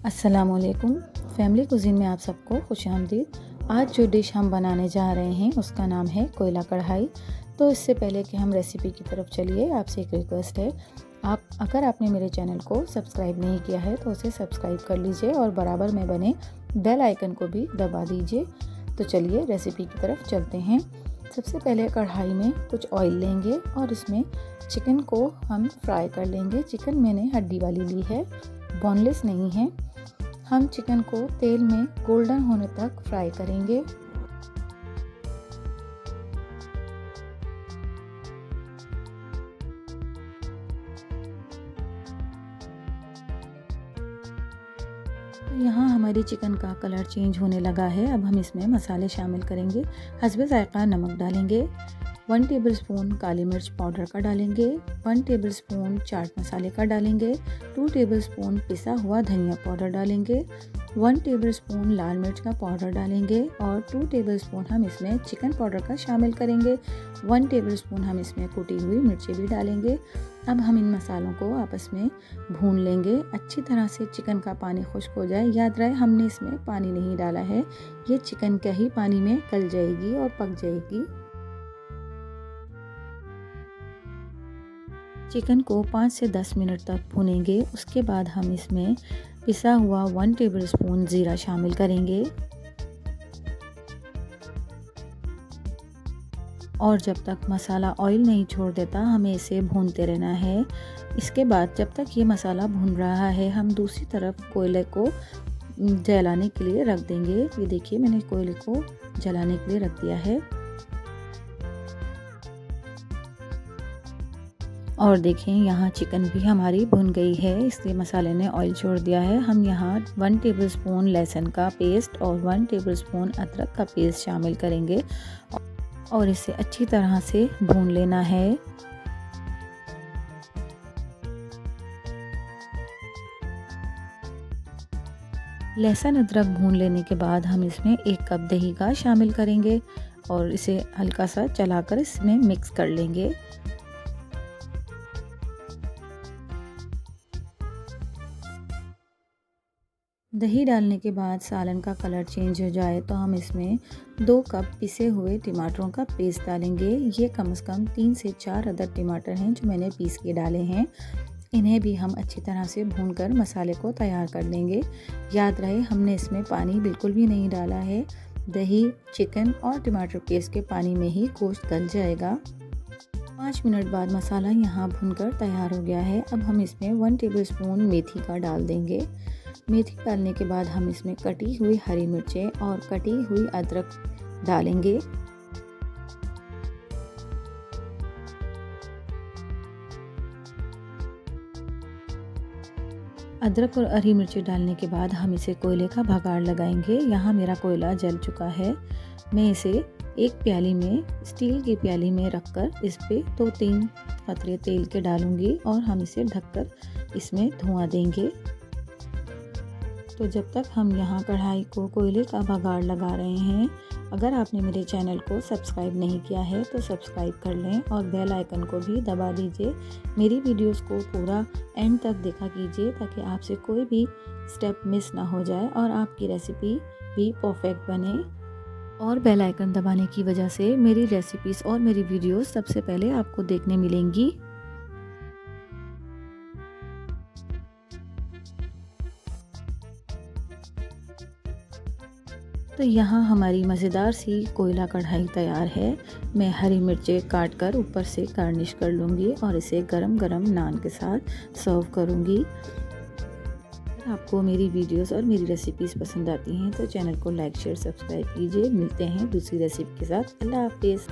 अस्सलामुअलैकुम। Family cuisine में आप सबको खुशामदीद। आज जो डिश हम बनाने जा रहे हैं उसका नाम है कोयला कढ़ाई। तो इससे पहले कि हम रेसिपी की तरफ चलिए, आपसे एक रिक्वेस्ट है, अगर आपने मेरे चैनल को सब्सक्राइब नहीं किया है तो उसे सब्सक्राइब कर लीजिए और बराबर में बने बेल आइकन को भी दबा दीजिए। तो चलिए रेसिपी की तरफ चलते हैं। सबसे पहले कढ़ाई में कुछ ऑयल लेंगे और इसमें चिकन को हम फ्राई कर लेंगे। चिकन मैंने हड्डी वाली ली है, बोनलेस नहीं है। हम चिकन को तेल में गोल्डन होने तक फ्राई करेंगे। यहाँ हमारी चिकन का कलर चेंज होने लगा है। अब हम इसमें मसाले शामिल करेंगे। हस्बे ज़ायक़ा नमक डालेंगे, 1 टेबलस्पून काली मिर्च पाउडर का डालेंगे, 1 टेबलस्पून चाट मसाले का डालेंगे, 2 टेबलस्पून पिसा हुआ धनिया पाउडर डालेंगे, 1 टेबलस्पून लाल मिर्च का पाउडर डालेंगे और 2 टेबलस्पून हम इसमें चिकन पाउडर का शामिल करेंगे। 1 टेबलस्पून हम इसमें कुटी हुई मिर्ची भी डालेंगे। अब हम इन मसालों को आपस में भून लेंगे अच्छी तरह से। चिकन का पानी खुश्क हो जाए। याद रहे हमने इसमें पानी नहीं डाला है, ये चिकन का ही पानी में गल जाएगी और पक जाएगी। चिकन को 5 से 10 मिनट तक भूनेंगे। उसके बाद हम इसमें पिसा हुआ 1 टेबलस्पून ज़ीरा शामिल करेंगे और जब तक मसाला ऑयल नहीं छोड़ देता हमें इसे भूनते रहना है। इसके बाद जब तक ये मसाला भून रहा है हम दूसरी तरफ कोयले को जलाने के लिए रख देंगे। ये देखिए मैंने कोयले को जलाने के लिए रख दिया है और देखें यहाँ चिकन भी हमारी भुन गई है। इसलिए मसाले ने ऑयल छोड़ दिया है। हम यहाँ 1 टेबलस्पून लहसुन का पेस्ट और 1 टेबलस्पून अदरक का पेस्ट शामिल करेंगे और इसे अच्छी तरह से भून लेना है। लहसुन अदरक भून लेने के बाद हम इसमें 1 कप दही का शामिल करेंगे और इसे हल्का सा चलाकर इसमें मिक्स कर लेंगे। दही डालने के बाद सालन का कलर चेंज हो जाए तो हम इसमें 2 कप पिसे हुए टमाटरों का पेस्ट डालेंगे। ये कम से कम 3 से 4 अदद टमाटर हैं जो मैंने पीस के डाले हैं। इन्हें भी हम अच्छी तरह से भूनकर मसाले को तैयार कर लेंगे। याद रहे हमने इसमें पानी बिल्कुल भी नहीं डाला है। दही, चिकन और टमाटर पेस्ट के पानी में ही गोश्त गल जाएगा। 5 मिनट बाद मसाला यहाँ भूनकर तैयार हो गया है। अब हम इसमें 1 टेबलस्पून मेथी का डाल देंगे। मेथी डालने के बाद हम इसमें कटी हुई हरी मिर्चें और कटी हुई अदरक डालेंगे। अदरक और हरी मिर्ची डालने के बाद हम इसे कोयले का भगाड़ लगाएंगे। यहाँ मेरा कोयला जल चुका है। मैं इसे एक प्याली में, स्टील की प्याली में रखकर इस पे 2-3 कतरे तेल के डालूंगी और हम इसे ढककर इसमें धुआं देंगे। तो जब तक हम यहाँ कढ़ाई को कोयले का भगाड़ लगा रहे हैं, अगर आपने मेरे चैनल को सब्सक्राइब नहीं किया है तो सब्सक्राइब कर लें और बेल आइकन को भी दबा दीजिए। मेरी वीडियोस को पूरा एंड तक देखा कीजिए ताकि आपसे कोई भी स्टेप मिस ना हो जाए और आपकी रेसिपी भी परफेक्ट बने। और बेल आइकन दबाने की वजह से मेरी रेसिपीज़ और मेरी वीडियोस सबसे पहले आपको देखने मिलेंगी। तो यहाँ हमारी मज़ेदार सी कोयला कढ़ाई तैयार है। मैं हरी मिर्चें काट कर ऊपर से गार्निश कर लूँगी और इसे गरम गरम नान के साथ सर्व करूँगी। अगर आपको मेरी वीडियोस और मेरी रेसिपीज़ पसंद आती हैं तो चैनल को लाइक, शेयर, सब्सक्राइब कीजिए। मिलते हैं दूसरी रेसिपी के साथ। अल्लाह हाफिज़।